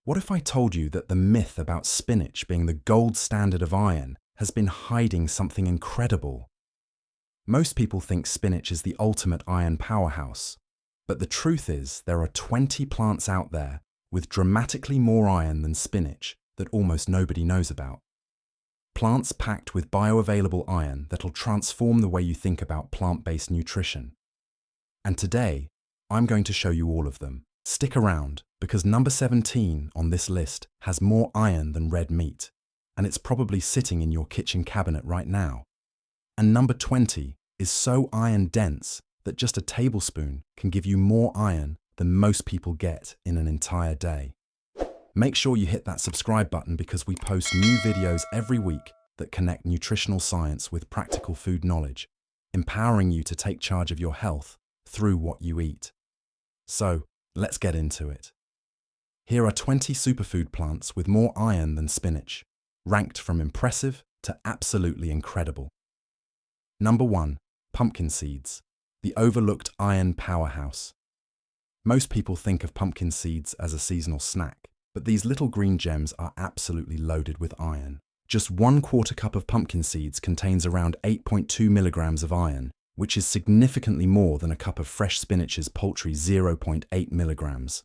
What if I told you that the myth about spinach being the gold standard of iron has been hiding something incredible? Most people think spinach is the ultimate iron powerhouse, but the truth is there are 20 plants out there with dramatically more iron than spinach that almost nobody knows about. Plants packed with bioavailable iron that'll transform the way you think about plant-based nutrition. And today, I'm going to show you all of them. Stick around, because number 17 on this list has more iron than red meat, and it's probably sitting in your kitchen cabinet right now. And number 20 is so iron-dense that just a tablespoon can give you more iron than most people get in an entire day. Make sure you hit that subscribe button because we post new videos every week that connect nutritional science with practical food knowledge, empowering you to take charge of your health through what you eat. So, let's get into it. Here are 20 superfood plants with more iron than spinach, ranked from impressive to absolutely incredible. Number 1. Pumpkin seeds, the overlooked iron powerhouse. Most people think of pumpkin seeds as a seasonal snack, but these little green gems are absolutely loaded with iron. Just 1/4 cup of pumpkin seeds contains around 8.2 milligrams of iron, which is significantly more than a cup of fresh spinach's paltry 0.8 milligrams.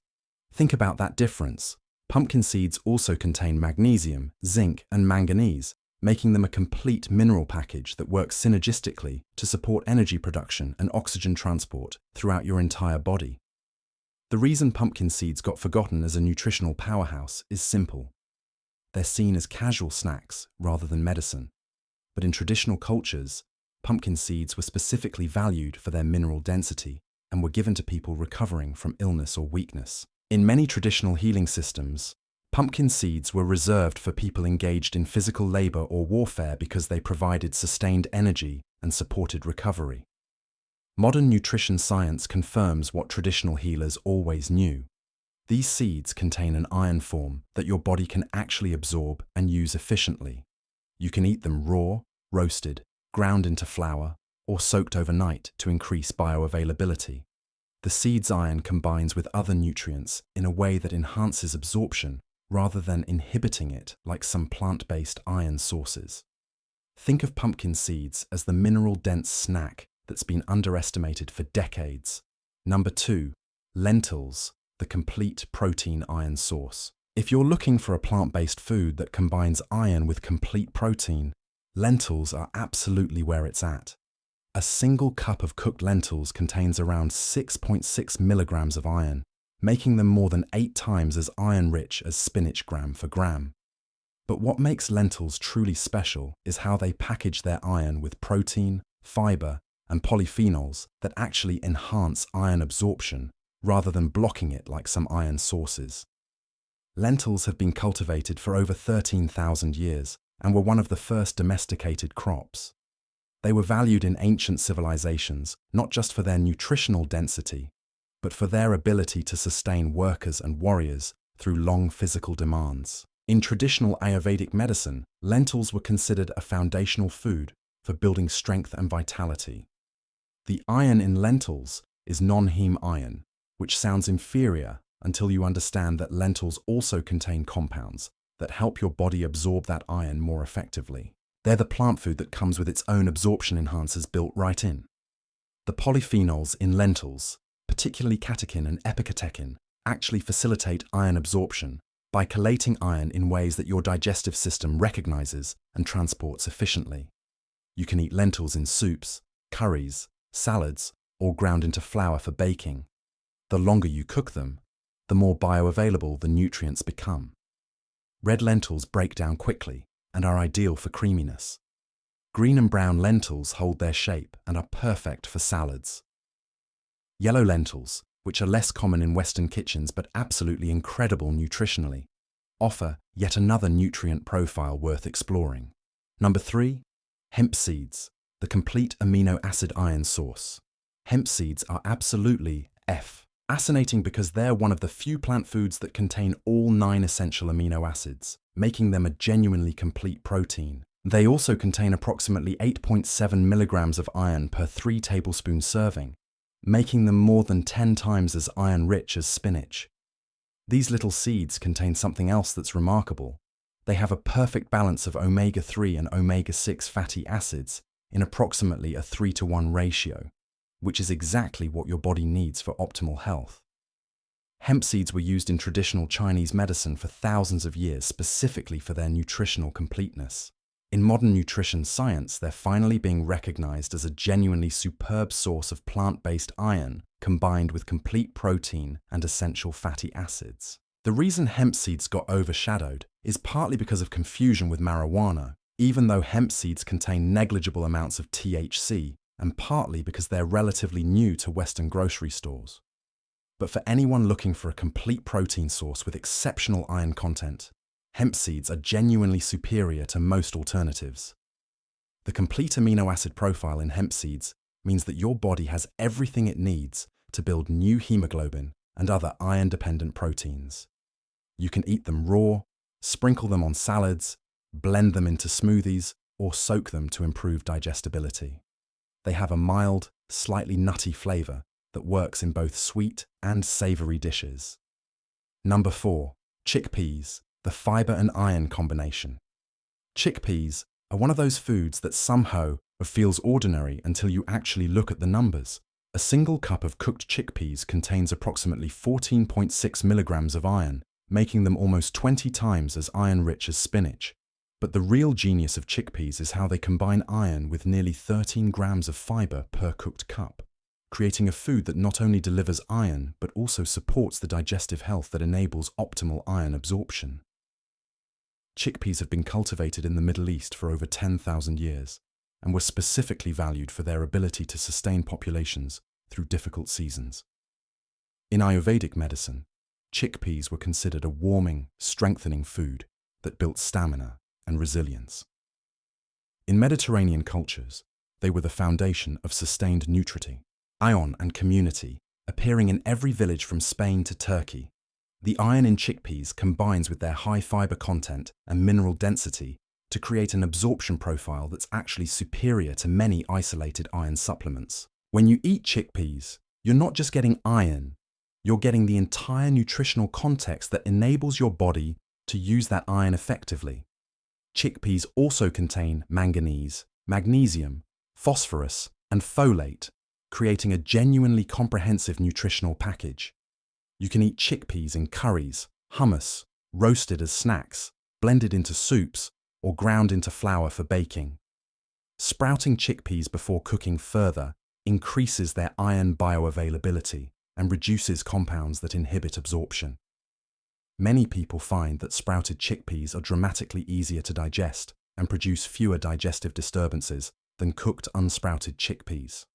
Think about that difference. Pumpkin seeds also contain magnesium, zinc, and manganese, making them a complete mineral package that works synergistically to support energy production and oxygen transport throughout your entire body. The reason pumpkin seeds got forgotten as a nutritional powerhouse is simple. They're seen as casual snacks rather than medicine. But in traditional cultures, pumpkin seeds were specifically valued for their mineral density and were given to people recovering from illness or weakness. In many traditional healing systems, pumpkin seeds were reserved for people engaged in physical labor or warfare because they provided sustained energy and supported recovery. Modern nutrition science confirms what traditional healers always knew. These seeds contain an iron form that your body can actually absorb and use efficiently. You can eat them raw, roasted, ground into flour, or soaked overnight to increase bioavailability. The seed's iron combines with other nutrients in a way that enhances absorption rather than inhibiting it like some plant-based iron sources. Think of pumpkin seeds as the mineral-dense snack that's been underestimated for decades. Number 2. Lentils, the complete protein iron source. If you're looking for a plant-based food that combines iron with complete protein, lentils are absolutely where it's at. A single cup of cooked lentils contains around 6.6 milligrams of iron, making them more than 8 times as iron-rich as spinach gram for gram. But what makes lentils truly special is how they package their iron with protein, fiber, and polyphenols that actually enhance iron absorption rather than blocking it like some iron sources. Lentils have been cultivated for over 13,000 years and were one of the first domesticated crops. They were valued in ancient civilizations not just for their nutritional density, but for their ability to sustain workers and warriors through long physical demands. In traditional Ayurvedic medicine, lentils were considered a foundational food for building strength and vitality. The iron in lentils is non-heme iron, which sounds inferior until you understand that lentils also contain compounds that help your body absorb that iron more effectively. They're the plant food that comes with its own absorption enhancers built right in. The polyphenols in lentils, particularly catechin and epicatechin, actually facilitate iron absorption by chelating iron in ways that your digestive system recognizes and transports efficiently. You can eat lentils in soups, curries, salads, or ground into flour for baking. The longer you cook them, the more bioavailable the nutrients become. Red lentils break down quickly and are ideal for creaminess. Green and brown lentils hold their shape and are perfect for salads. Yellow lentils, which are less common in Western kitchens but absolutely incredible nutritionally, offer yet another nutrient profile worth exploring. Number 3. Hemp seeds, the complete amino acid iron source. Hemp seeds are absolutely fascinating because they're one of the few plant foods that contain all 9 essential amino acids, making them a genuinely complete protein. They also contain approximately 8.7 milligrams of iron per 3 tablespoon serving, making them more than 10 times as iron-rich as spinach. These little seeds contain something else that's remarkable. They have a perfect balance of omega-3 and omega-6 fatty acids in approximately a 3-to-1 ratio, which is exactly what your body needs for optimal health. Hemp seeds were used in traditional Chinese medicine for thousands of years specifically for their nutritional completeness. In modern nutrition science, they're finally being recognized as a genuinely superb source of plant-based iron combined with complete protein and essential fatty acids. The reason hemp seeds got overshadowed is partly because of confusion with marijuana, even though hemp seeds contain negligible amounts of THC, and partly because they're relatively new to Western grocery stores. But for anyone looking for a complete protein source with exceptional iron content, hemp seeds are genuinely superior to most alternatives. The complete amino acid profile in hemp seeds means that your body has everything it needs to build new hemoglobin and other iron-dependent proteins. You can eat them raw, sprinkle them on salads, blend them into smoothies, or soak them to improve digestibility. They have a mild, slightly nutty flavor that works in both sweet and savory dishes. Number 4. Chickpeas, the fiber and iron combination. Chickpeas are one of those foods that somehow feels ordinary until you actually look at the numbers. A single cup of cooked chickpeas contains approximately 14.6 milligrams of iron, making them almost 20 times as iron-rich as spinach. But the real genius of chickpeas is how they combine iron with nearly 13 grams of fiber per cooked cup, creating a food that not only delivers iron but also supports the digestive health that enables optimal iron absorption. Chickpeas have been cultivated in the Middle East for over 10,000 years and were specifically valued for their ability to sustain populations through difficult seasons. In Ayurvedic medicine, chickpeas were considered a warming, strengthening food that built stamina and resilience. In Mediterranean cultures, they were the foundation of sustained nutrition, iron and community, appearing in every village from Spain to Turkey. The iron in chickpeas combines with their high fiber content and mineral density to create an absorption profile that's actually superior to many isolated iron supplements. When you eat chickpeas, you're not just getting iron, you're getting the entire nutritional context that enables your body to use that iron effectively. Chickpeas also contain manganese, magnesium, phosphorus, and folate, creating a genuinely comprehensive nutritional package. You can eat chickpeas in curries, hummus, roasted as snacks, blended into soups, or ground into flour for baking. Sprouting chickpeas before cooking further increases their iron bioavailability and reduces compounds that inhibit absorption. Many people find that sprouted chickpeas are dramatically easier to digest and produce fewer digestive disturbances than cooked unsprouted chickpeas.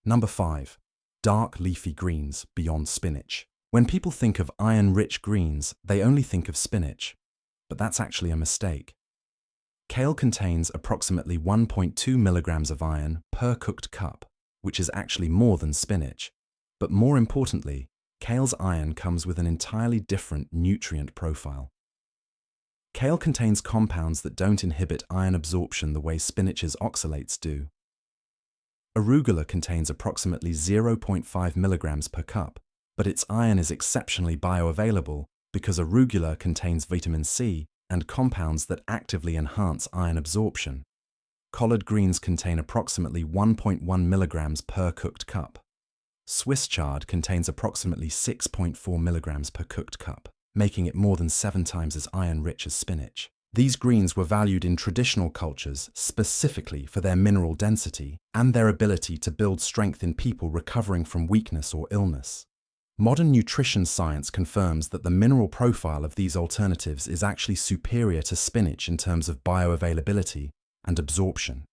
Number 5. Dark leafy greens beyond spinach. When people think of iron-rich greens, they only think of spinach, but that's actually a mistake. Kale contains approximately 1.2 milligrams of iron per cooked cup, which is actually more than spinach. But more importantly, kale's iron comes with an entirely different nutrient profile. Kale contains compounds that don't inhibit iron absorption the way spinach's oxalates do. Arugula contains approximately 0.5 milligrams per cup, but its iron is exceptionally bioavailable because arugula contains vitamin C and compounds that actively enhance iron absorption. Collard greens contain approximately 1.1 milligrams per cooked cup. Swiss chard contains approximately 6.4 milligrams per cooked cup, making it more than 7 times as iron-rich as spinach. These greens were valued in traditional cultures specifically for their mineral density and their ability to build strength in people recovering from weakness or illness. Modern nutrition science confirms that the mineral profile of these alternatives is actually superior to spinach in terms of bioavailability and absorption.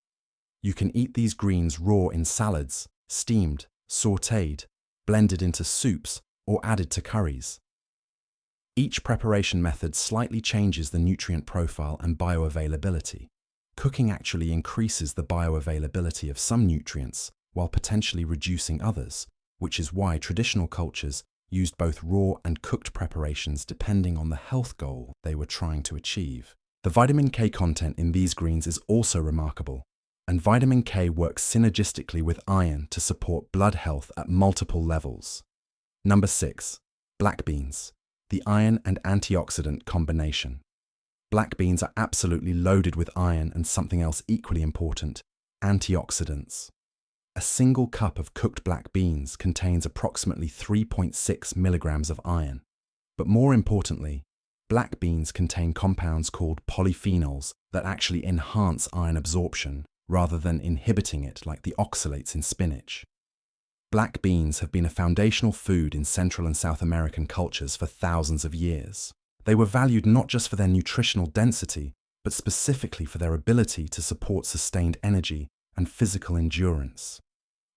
You can eat these greens raw in salads, steamed, sautéed, blended into soups, or added to curries. Each preparation method slightly changes the nutrient profile and bioavailability. Cooking actually increases the bioavailability of some nutrients while potentially reducing others, which is why traditional cultures used both raw and cooked preparations depending on the health goal they were trying to achieve. The vitamin K content in these greens is also remarkable, and vitamin K works synergistically with iron to support blood health at multiple levels. Number 6. Black beans, the iron and antioxidant combination. Black beans are absolutely loaded with iron and something else equally important, antioxidants. A single cup of cooked black beans contains approximately 3.6 milligrams of iron. But more importantly, black beans contain compounds called polyphenols that actually enhance iron absorption rather than inhibiting it like the oxalates in spinach. Black beans have been a foundational food in Central and South American cultures for thousands of years. They were valued not just for their nutritional density, but specifically for their ability to support sustained energy and physical endurance.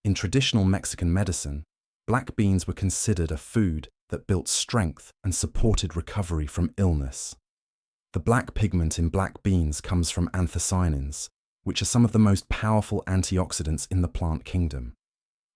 In traditional Mexican medicine, black beans were considered a food that built strength and supported recovery from illness. The black pigment in black beans comes from anthocyanins, which are some of the most powerful antioxidants in the plant kingdom.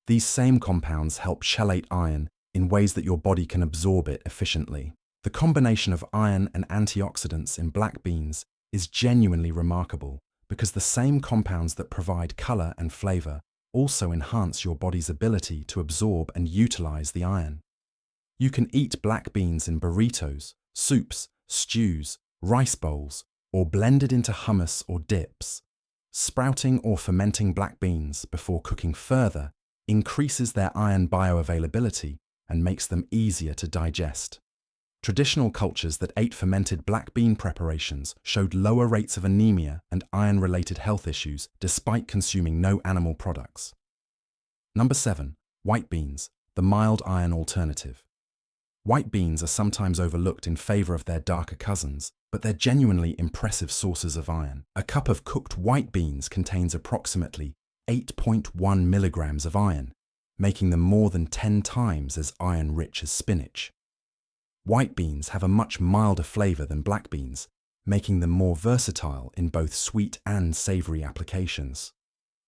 These same compounds help chelate iron in ways that your body can absorb it efficiently. The combination of iron and antioxidants in black beans is genuinely remarkable because the same compounds that provide color and flavor also enhance your body's ability to absorb and utilize the iron. You can eat black beans in burritos, soups, stews, rice bowls, or blended into hummus or dips. Sprouting or fermenting black beans before cooking further increases their iron bioavailability and makes them easier to digest. Traditional cultures that ate fermented black bean preparations showed lower rates of anemia and iron-related health issues despite consuming no animal products. Number 7. White beans, the mild iron alternative. White beans are sometimes overlooked in favor of their darker cousins, but they're genuinely impressive sources of iron. A cup of cooked white beans contains approximately 8.1 milligrams of iron, making them more than 10 times as iron-rich as spinach. White beans have a much milder flavor than black beans, making them more versatile in both sweet and savory applications.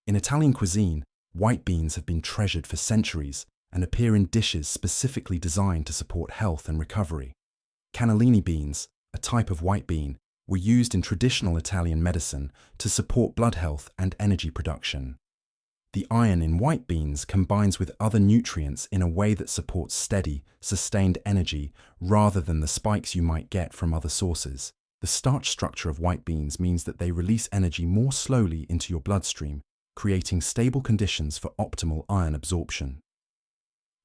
In Italian cuisine, white beans have been treasured for centuries and appear in dishes specifically designed to support health and recovery. Cannellini beans, a type of white bean, were used in traditional Italian medicine to support blood health and energy production. The iron in white beans combines with other nutrients in a way that supports steady, sustained energy rather than the spikes you might get from other sources. The starch structure of white beans means that they release energy more slowly into your bloodstream, creating stable conditions for optimal iron absorption.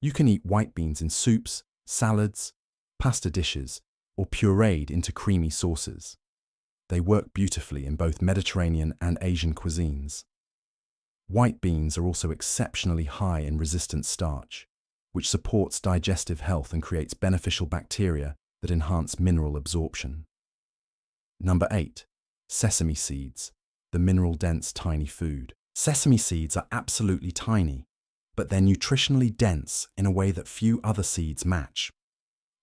You can eat white beans in soups, salads, pasta dishes, or pureed into creamy sauces. They work beautifully in both Mediterranean and Asian cuisines. White beans are also exceptionally high in resistant starch, which supports digestive health and creates beneficial bacteria that enhance mineral absorption. Number 8. Sesame seeds, the mineral-dense tiny food. Sesame seeds are absolutely tiny, but they're nutritionally dense in a way that few other seeds match.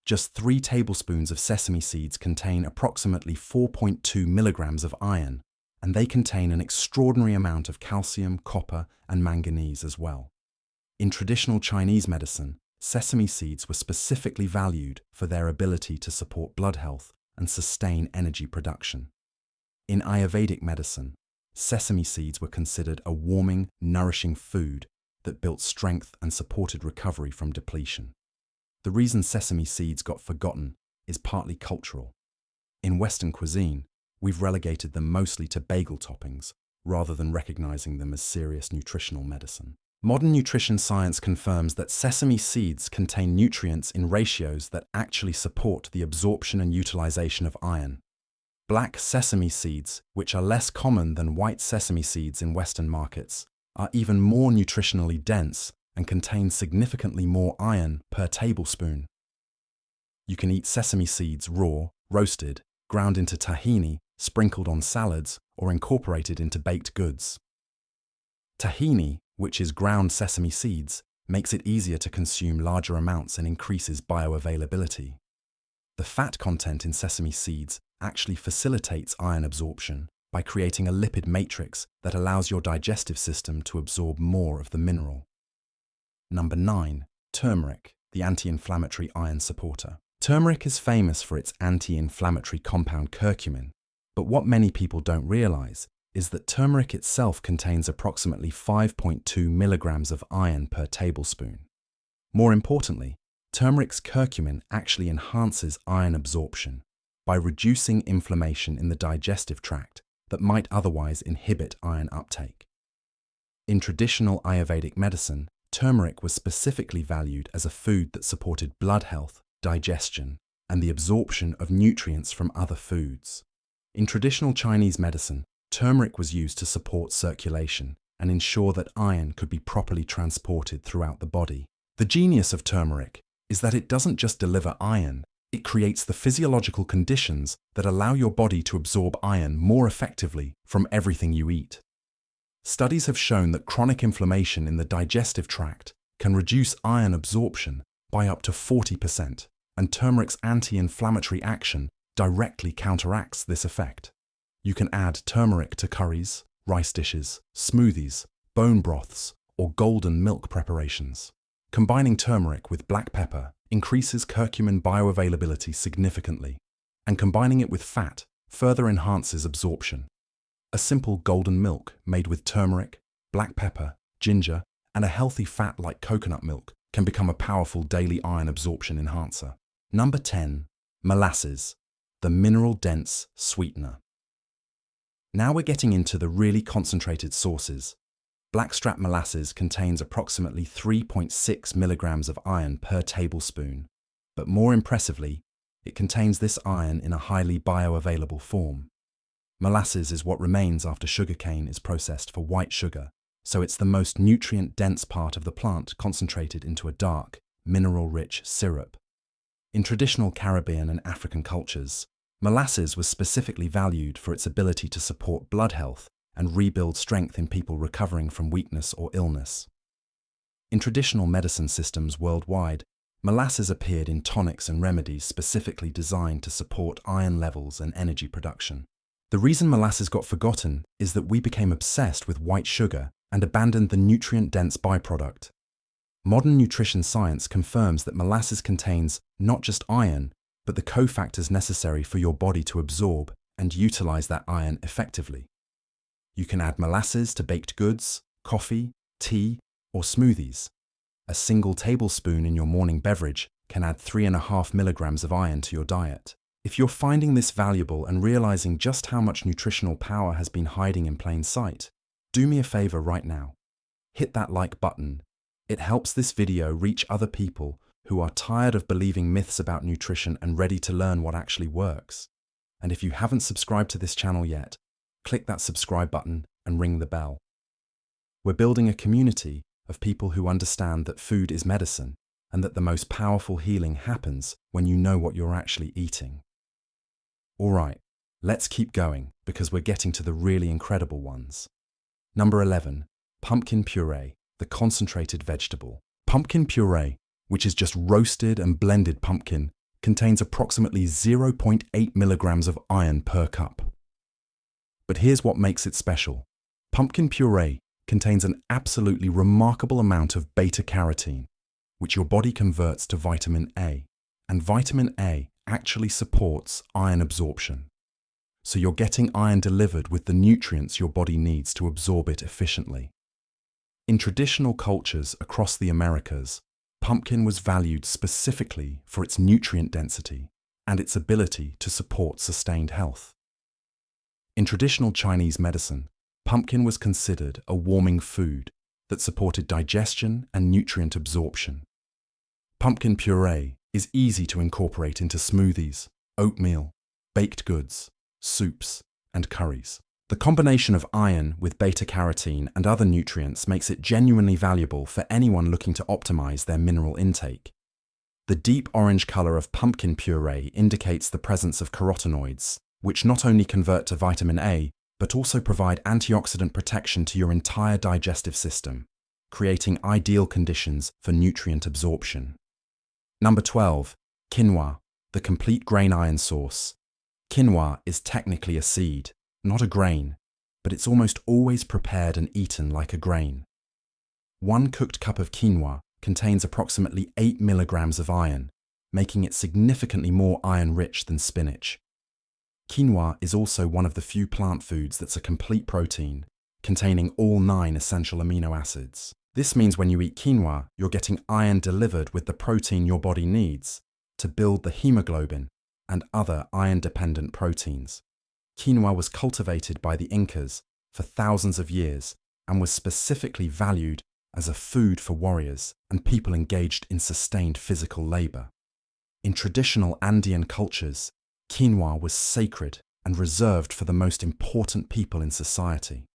Just 3 tablespoons of sesame seeds contain approximately 4.2 milligrams of iron, and they contain an extraordinary amount of calcium, copper, and manganese as well. In traditional Chinese medicine, sesame seeds were specifically valued for their ability to support blood health and sustain energy production. In Ayurvedic medicine, sesame seeds were considered a warming, nourishing food that built strength and supported recovery from depletion. The reason sesame seeds got forgotten is partly cultural. In Western cuisine, we've relegated them mostly to bagel toppings, rather than recognizing them as serious nutritional medicine. Modern nutrition science confirms that sesame seeds contain nutrients in ratios that actually support the absorption and utilization of iron. Black sesame seeds, which are less common than white sesame seeds in Western markets, are even more nutritionally dense and contain significantly more iron per tablespoon. You can eat sesame seeds raw, roasted, ground into tahini, sprinkled on salads, or incorporated into baked goods. Tahini, which is ground sesame seeds, makes it easier to consume larger amounts and increases bioavailability. The fat content in sesame seeds actually facilitates iron absorption by creating a lipid matrix that allows your digestive system to absorb more of the mineral. Number 9. Turmeric, the anti-inflammatory iron supporter. Turmeric is famous for its anti-inflammatory compound curcumin, but what many people don't realize is that turmeric itself contains approximately 5.2 milligrams of iron per tablespoon. More importantly, Turmeric's curcumin actually enhances iron absorption by reducing inflammation in the digestive tract that might otherwise inhibit iron uptake. In traditional Ayurvedic medicine, turmeric was specifically valued as a food that supported blood health, digestion, and the absorption of nutrients from other foods. In traditional Chinese medicine, turmeric was used to support circulation and ensure that iron could be properly transported throughout the body. The genius of turmeric is that it doesn't just deliver iron, it creates the physiological conditions that allow your body to absorb iron more effectively from everything you eat. Studies have shown that chronic inflammation in the digestive tract can reduce iron absorption by up to 40%, and turmeric's anti-inflammatory action directly counteracts this effect. You can add turmeric to curries, rice dishes, smoothies, bone broths, or golden milk preparations. Combining turmeric with black pepper increases curcumin bioavailability significantly, and combining it with fat further enhances absorption. A simple golden milk made with turmeric, black pepper, ginger, and a healthy fat like coconut milk can become a powerful daily iron absorption enhancer. Number 10. Molasses, the mineral-dense sweetener. Now we're getting into the really concentrated sources. Blackstrap molasses contains approximately 3.6 milligrams of iron per tablespoon, but more impressively, it contains this iron in a highly bioavailable form. Molasses is what remains after sugarcane is processed for white sugar, so it's the most nutrient-dense part of the plant concentrated into a dark, mineral-rich syrup. In traditional Caribbean and African cultures, molasses was specifically valued for its ability to support blood health and rebuild strength in people recovering from weakness or illness. In traditional medicine systems worldwide, molasses appeared in tonics and remedies specifically designed to support iron levels and energy production. The reason molasses got forgotten is that we became obsessed with white sugar and abandoned the nutrient-dense byproduct. Modern nutrition science confirms that molasses contains not just iron, but the cofactors necessary for your body to absorb and utilize that iron effectively. You can add molasses to baked goods, coffee, tea, or smoothies. A single tablespoon in your morning beverage can add 3.5 milligrams of iron to your diet. If you're finding this valuable and realizing just how much nutritional power has been hiding in plain sight, do me a favor right now. Hit that like button. It helps this video reach other people who are tired of believing myths about nutrition and ready to learn what actually works. And if you haven't subscribed to this channel yet, click that subscribe button and ring the bell. We're building a community of people who understand that food is medicine and that the most powerful healing happens when you know what you're actually eating. All right, let's keep going because we're getting to the really incredible ones. Number 11, pumpkin puree, the concentrated vegetable. Pumpkin puree, which is just roasted and blended pumpkin, contains approximately 0.8 milligrams of iron per cup. But here's what makes it special. Pumpkin puree contains an absolutely remarkable amount of beta-carotene, which your body converts to vitamin A. And vitamin A actually supports iron absorption. So you're getting iron delivered with the nutrients your body needs to absorb it efficiently. In traditional cultures across the Americas, pumpkin was valued specifically for its nutrient density and its ability to support sustained health. In traditional Chinese medicine, pumpkin was considered a warming food that supported digestion and nutrient absorption. Pumpkin puree is easy to incorporate into smoothies, oatmeal, baked goods, soups, and curries. The combination of iron with beta-carotene and other nutrients makes it genuinely valuable for anyone looking to optimize their mineral intake. The deep orange color of pumpkin puree indicates the presence of carotenoids, which not only convert to vitamin A, but also provide antioxidant protection to your entire digestive system, creating ideal conditions for nutrient absorption. Number 12, quinoa, the complete grain iron source. Quinoa is technically a seed, not a grain, but it's almost always prepared and eaten like a grain. 1 cooked cup of quinoa contains approximately 8 milligrams of iron, making it significantly more iron-rich than spinach. Quinoa is also one of the few plant foods that's a complete protein, containing all 9 essential amino acids. This means when you eat quinoa, you're getting iron delivered with the protein your body needs to build the hemoglobin and other iron-dependent proteins. Quinoa was cultivated by the Incas for thousands of years and was specifically valued as a food for warriors and people engaged in sustained physical labor. In traditional Andean cultures, quinoa was sacred and reserved for the most important people in society.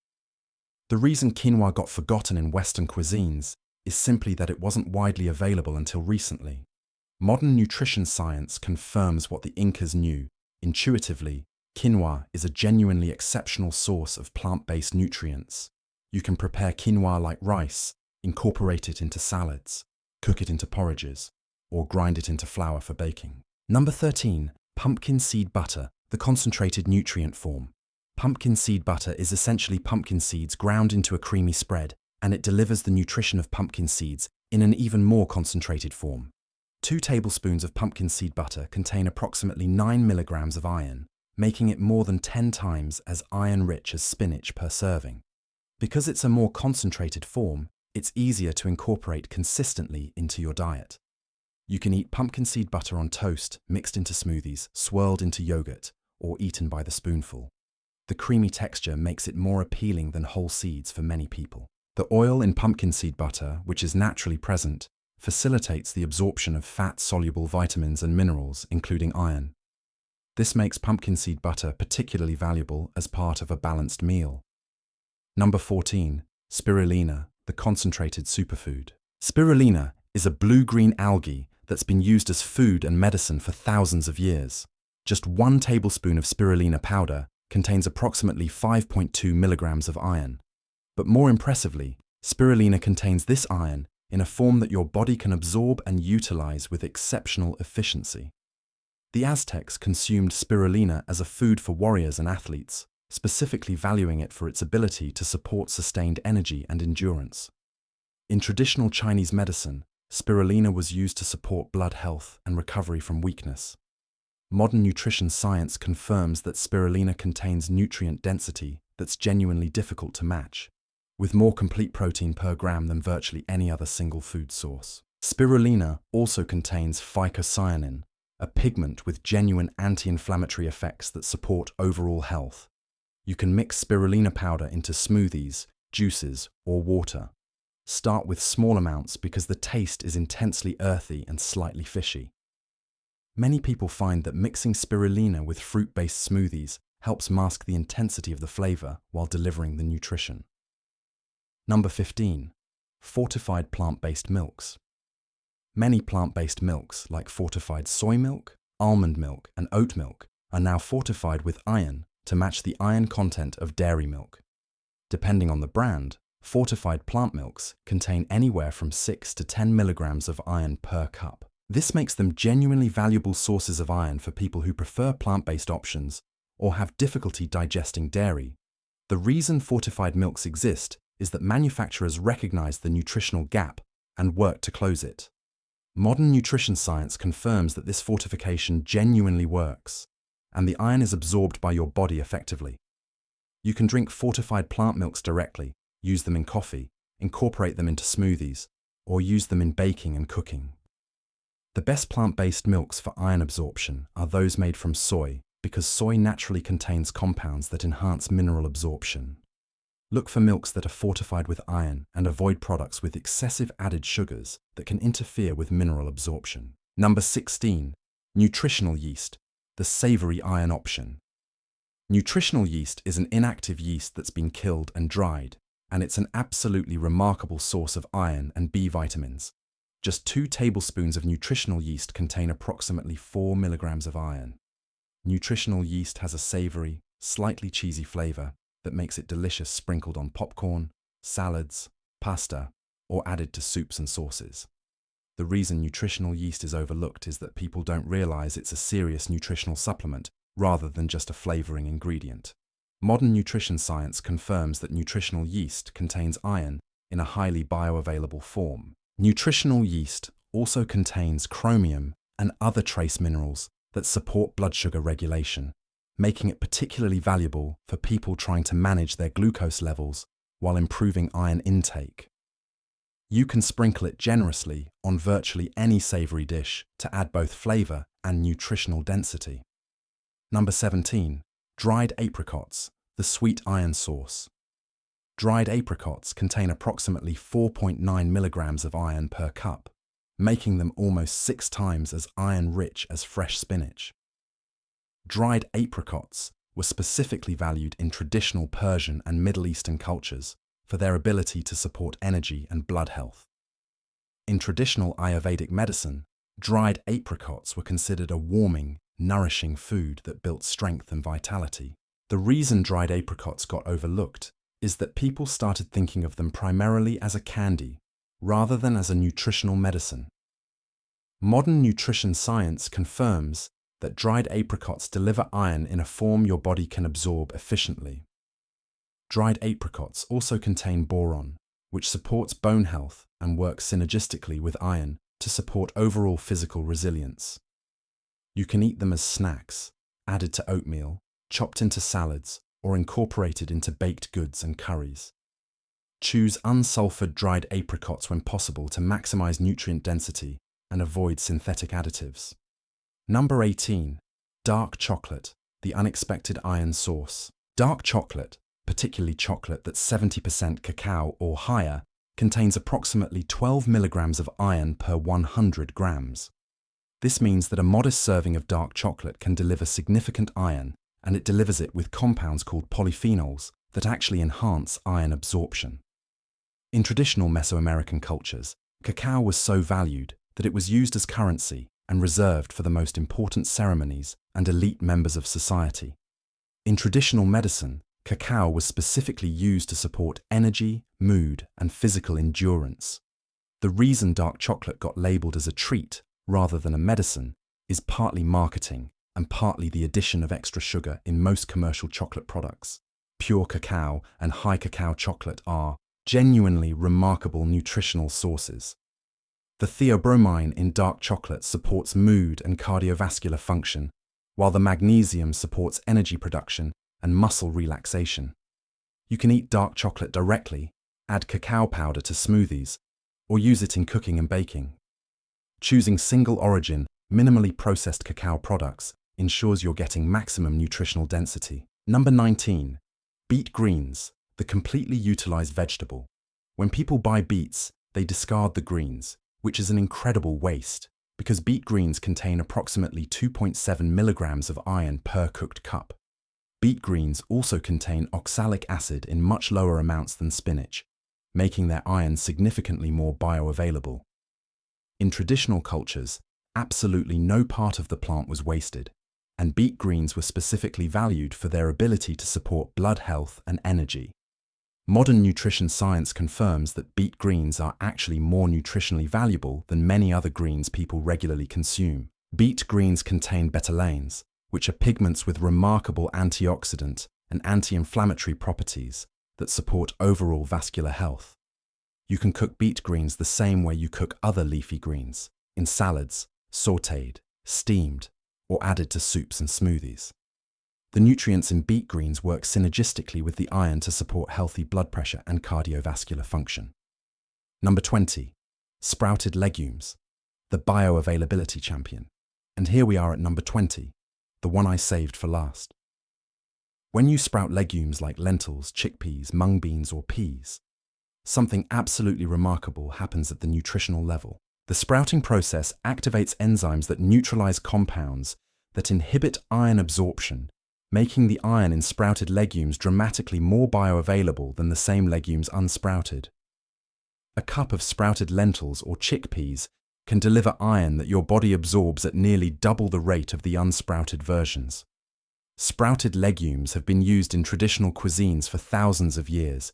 The reason quinoa got forgotten in Western cuisines is simply that it wasn't widely available until recently. Modern nutrition science confirms what the Incas knew. Intuitively, quinoa is a genuinely exceptional source of plant-based nutrients. You can prepare quinoa like rice, incorporate it into salads, cook it into porridges, or grind it into flour for baking. Number 13. Pumpkin seed butter, the concentrated nutrient form. Pumpkin seed butter is essentially pumpkin seeds ground into a creamy spread, and it delivers the nutrition of pumpkin seeds in an even more concentrated form. 2 tablespoons of pumpkin seed butter contain approximately 9 milligrams of iron, making it more than 10 times as iron-rich as spinach per serving. Because it's a more concentrated form, it's easier to incorporate consistently into your diet. You can eat pumpkin seed butter on toast, mixed into smoothies, swirled into yogurt, or eaten by the spoonful. The creamy texture makes it more appealing than whole seeds for many people. The oil in pumpkin seed butter, which is naturally present, facilitates the absorption of fat-soluble vitamins and minerals, including iron. This makes pumpkin seed butter particularly valuable as part of a balanced meal. Number 14. Spirulina, the concentrated superfood. Spirulina is a blue-green algae that's been used as food and medicine for thousands of years. Just 1 tablespoon of spirulina powder contains approximately 5.2 milligrams of iron. But more impressively, spirulina contains this iron in a form that your body can absorb and utilize with exceptional efficiency. The Aztecs consumed spirulina as a food for warriors and athletes, specifically valuing it for its ability to support sustained energy and endurance. In traditional Chinese medicine, spirulina was used to support blood health and recovery from weakness. Modern nutrition science confirms that spirulina contains nutrient density that's genuinely difficult to match, with more complete protein per gram than virtually any other single food source. Spirulina also contains phycocyanin, a pigment with genuine anti-inflammatory effects that support overall health. You can mix spirulina powder into smoothies, juices, or water. Start with small amounts because the taste is intensely earthy and slightly fishy. Many people find that mixing spirulina with fruit-based smoothies helps mask the intensity of the flavor while delivering the nutrition. Number 15. Fortified plant-based milks. Many plant-based milks, like fortified soy milk, almond milk, and oat milk, are now fortified with iron to match the iron content of dairy milk. Depending on the brand, fortified plant milks contain anywhere from 6 to 10 milligrams of iron per cup. This makes them genuinely valuable sources of iron for people who prefer plant-based options or have difficulty digesting dairy. The reason fortified milks exist is that manufacturers recognize the nutritional gap and work to close it. Modern nutrition science confirms that this fortification genuinely works, and the iron is absorbed by your body effectively. You can drink fortified plant milks directly, use them in coffee, incorporate them into smoothies, or use them in baking and cooking. The best plant-based milks for iron absorption are those made from soy, because soy naturally contains compounds that enhance mineral absorption. Look for milks that are fortified with iron and avoid products with excessive added sugars that can interfere with mineral absorption. Number 16. Nutritional yeast, the savory iron option. Nutritional yeast is an inactive yeast that's been killed and dried, and it's an absolutely remarkable source of iron and B vitamins. Just 2 tablespoons of nutritional yeast contain approximately 4 milligrams of iron. Nutritional yeast has a savory, slightly cheesy flavor that makes it delicious sprinkled on popcorn, salads, pasta, or added to soups and sauces. The reason nutritional yeast is overlooked is that people don't realize it's a serious nutritional supplement rather than just a flavoring ingredient. Modern nutrition science confirms that nutritional yeast contains iron in a highly bioavailable form. Nutritional yeast also contains chromium and other trace minerals that support blood sugar regulation, making it particularly valuable for people trying to manage their glucose levels while improving iron intake. You can sprinkle it generously on virtually any savory dish to add both flavor and nutritional density. Number 17. Dried apricots, the sweet iron source. Dried apricots contain approximately 4.9 milligrams of iron per cup, making them almost 6 times as iron-rich as fresh spinach. Dried apricots were specifically valued in traditional Persian and Middle Eastern cultures for their ability to support energy and blood health. In traditional Ayurvedic medicine, dried apricots were considered a warming, nourishing food that built strength and vitality. The reason dried apricots got overlooked is that people started thinking of them primarily as a candy, rather than as a nutritional medicine. Modern nutrition science confirms that dried apricots deliver iron in a form your body can absorb efficiently. Dried apricots also contain boron, which supports bone health and works synergistically with iron to support overall physical resilience. You can eat them as snacks, added to oatmeal, chopped into salads, or incorporated into baked goods and curries. Choose unsulfured dried apricots when possible to maximize nutrient density and avoid synthetic additives. Number 18. Dark chocolate, the unexpected iron source. Dark chocolate, particularly chocolate that's 70% cacao or higher, contains approximately 12 milligrams of iron per 100 grams. This means that a modest serving of dark chocolate can deliver significant iron, and it delivers it with compounds called polyphenols that actually enhance iron absorption. In traditional Mesoamerican cultures, cacao was so valued that it was used as currency and reserved for the most important ceremonies and elite members of society. In traditional medicine, cacao was specifically used to support energy, mood, and physical endurance. The reason dark chocolate got labeled as a treat rather than a medicine is partly marketing and partly the addition of extra sugar in most commercial chocolate products. Pure cacao and high cacao chocolate are genuinely remarkable nutritional sources. The theobromine in dark chocolate supports mood and cardiovascular function, while the magnesium supports energy production and muscle relaxation. You can eat dark chocolate directly, add cacao powder to smoothies, or use it in cooking and baking. Choosing single-origin, minimally processed cacao products ensures you're getting maximum nutritional density. Number 19. Beet greens, the completely utilized vegetable. When people buy beets, they discard the greens, which is an incredible waste, because beet greens contain approximately 2.7 milligrams of iron per cooked cup. Beet greens also contain oxalic acid in much lower amounts than spinach, making their iron significantly more bioavailable. In traditional cultures, absolutely no part of the plant was wasted, and beet greens were specifically valued for their ability to support blood health and energy. Modern nutrition science confirms that beet greens are actually more nutritionally valuable than many other greens people regularly consume. Beet greens contain betalains, which are pigments with remarkable antioxidant and anti-inflammatory properties that support overall vascular health. You can cook beet greens the same way you cook other leafy greens, in salads, sautéed, steamed, or added to soups and smoothies. The nutrients in beet greens work synergistically with the iron to support healthy blood pressure and cardiovascular function. Number 20. Sprouted legumes, the bioavailability champion. And here we are at number 20, the one I saved for last. When you sprout legumes like lentils, chickpeas, mung beans, or peas, something absolutely remarkable happens at the nutritional level. The sprouting process activates enzymes that neutralize compounds that inhibit iron absorption, making the iron in sprouted legumes dramatically more bioavailable than the same legumes unsprouted. A cup of sprouted lentils or chickpeas can deliver iron that your body absorbs at nearly double the rate of the unsprouted versions. Sprouted legumes have been used in traditional cuisines for thousands of years,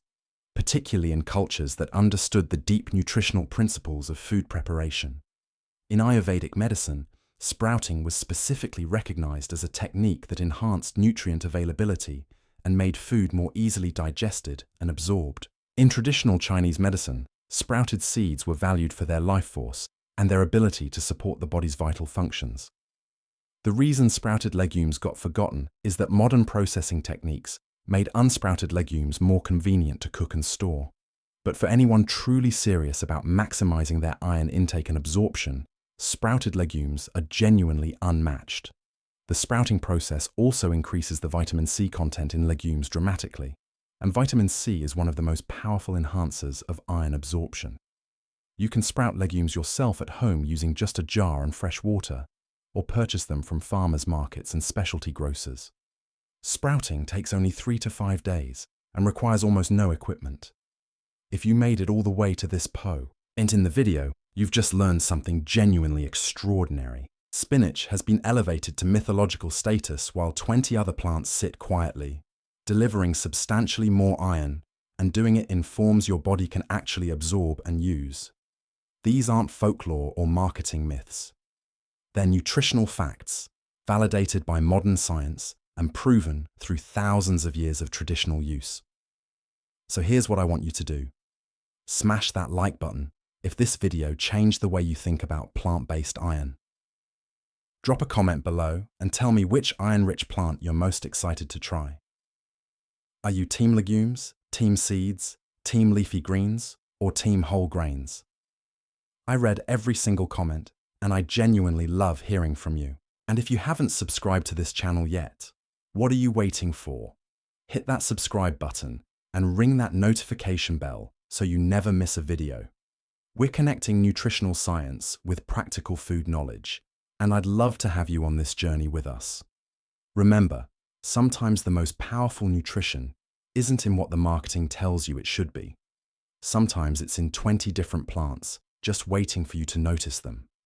particularly in cultures that understood the deep nutritional principles of food preparation. In Ayurvedic medicine, sprouting was specifically recognized as a technique that enhanced nutrient availability and made food more easily digested and absorbed. In traditional Chinese medicine, sprouted seeds were valued for their life force and their ability to support the body's vital functions. The reason sprouted legumes got forgotten is that modern processing techniques made unsprouted legumes more convenient to cook and store. But for anyone truly serious about maximizing their iron intake and absorption, sprouted legumes are genuinely unmatched. The sprouting process also increases the vitamin C content in legumes dramatically, and vitamin C is one of the most powerful enhancers of iron absorption. You can sprout legumes yourself at home using just a jar and fresh water, or purchase them from farmers' markets and specialty grocers. Sprouting takes only 3 to 5 days and requires almost no equipment. If you made it all the way to this point in the video, you've just learned something genuinely extraordinary. Spinach has been elevated to mythological status while 20 other plants sit quietly, delivering substantially more iron and doing it in forms your body can actually absorb and use. These aren't folklore or marketing myths. They're nutritional facts, validated by modern science and proven through thousands of years of traditional use. So here's what I want you to do. Smash that like button if this video changed the way you think about plant-based iron. Drop a comment below and tell me which iron-rich plant you're most excited to try. Are you team legumes, team seeds, team leafy greens, or team whole grains? I read every single comment, and I genuinely love hearing from you. And if you haven't subscribed to this channel yet, what are you waiting for? Hit that subscribe button and ring that notification bell so you never miss a video. We're connecting nutritional science with practical food knowledge, and I'd love to have you on this journey with us. Remember, sometimes the most powerful nutrition isn't in what the marketing tells you it should be. Sometimes it's in 20 different plants, just waiting for you to notice them.